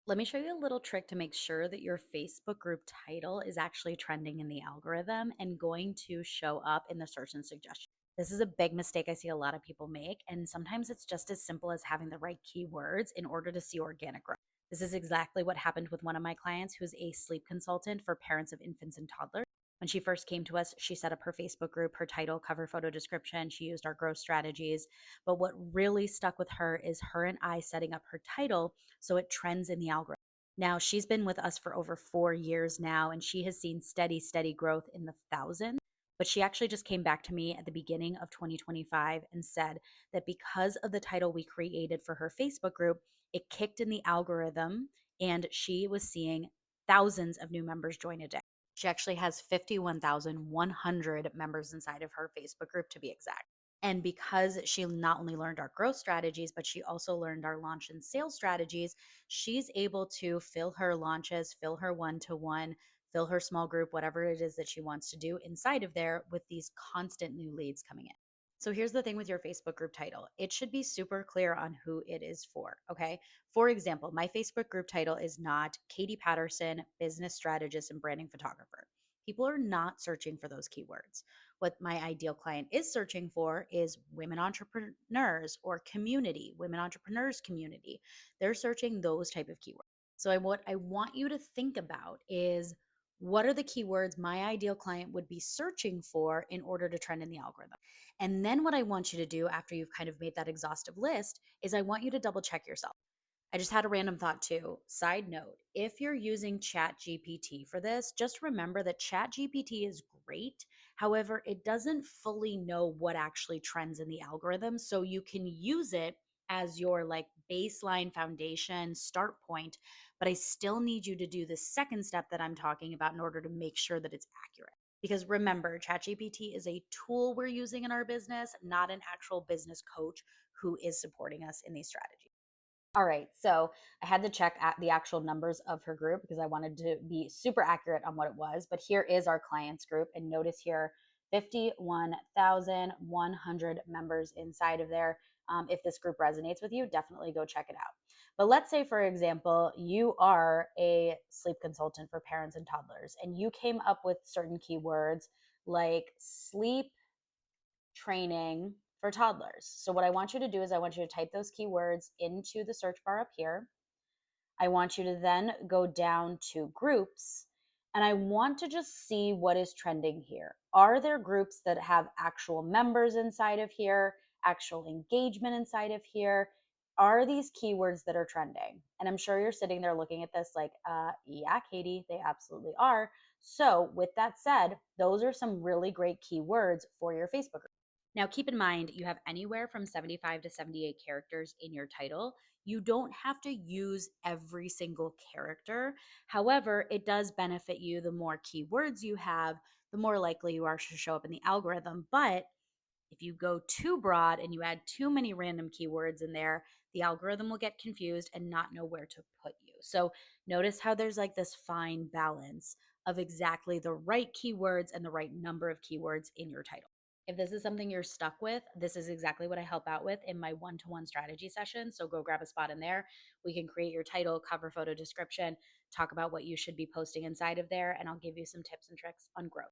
Let me show you a little trick to make sure that your Facebook group title is actually trending in the algorithm and going to show up in the search and suggestion. This is a big mistake I see a lot of people make, and sometimes it's just as simple as having the right keywords in order to see organic growth. This is exactly what happened with one of my clients who's a sleep consultant for parents of infants and toddlers. When she first came to us, she set up her Facebook group, her title, cover photo description. She used our growth strategies. But what really stuck with her is her and I setting up her title so it trends in the algorithm. Now, she's been with us for over 4 years now, and she has seen steady, steady growth in the thousands. But she actually just came back to me at the beginning of 2025 and said that because of the title we created for her Facebook group, it kicked in the algorithm and she was seeing thousands of new members join a day. She actually has 51,100 members inside of her Facebook group to be exact. And because she not only learned our growth strategies, but she also learned our launch and sales strategies, she's able to fill her launches, fill her one to one, fill her small group, whatever it is that she wants to do inside of there with these constant new leads coming in. So here's the thing with your Facebook group title, it should be super clear on who it is for. Okay. For example, my Facebook group title is not Katie Patterson, business strategist and branding photographer. People are not searching for those keywords. What my ideal client is searching for is women entrepreneurs or community, women entrepreneurs community. They're searching those type of keywords. So what I want you to think about is what are the keywords my ideal client would be searching for in order to trend in the algorithm? And then what I want you to do after you've kind of made that exhaustive list is I want you to double check yourself. I just had a random thought too. Side note, if you're using Chat GPT for this, just remember that Chat GPT is great. However, it doesn't fully know what actually trends in the algorithm. So you can use it as your like baseline foundation start point. But I still need you to do the second step that I'm talking about in order to make sure that it's accurate. Because remember, ChatGPT is a tool we're using in our business, not an actual business coach who is supporting us in these strategies. All right. So I had to check at the actual numbers of her group because I wanted to be super accurate on what it was. But here is our clients group. And notice here 51,100 members inside of there. If this group resonates with you, definitely go check it out. But let's say, for example, you are a sleep consultant for parents and toddlers, and you came up with certain keywords like sleep training for toddlers. So, what I want you to do is I want you to type those keywords into the search bar up here. I want you to then go down to groups and I want to just see what is trending here. Are there groups that have actual members inside of here, actual engagement inside of here? Are these keywords that are trending? And I'm sure you're sitting there looking at this like, yeah, Katie, they absolutely are. So, with that said, those are some really great keywords for your Facebook group. Now, keep in mind, you have anywhere from 75 to 78 characters in your title. You don't have to use every single character. However, it does benefit you the more keywords you have, the more likely you are to show up in the algorithm. But if you go too broad and you add too many random keywords in there, the algorithm will get confused and not know where to put you. So notice how there's like this fine balance of exactly the right keywords and the right number of keywords in your title. If this is something you're stuck with, this is exactly what I help out with in my one to one strategy session. So go grab a spot in there. We can create your title, cover photo description, talk about what you should be posting inside of there, and I'll give you some tips and tricks on growth.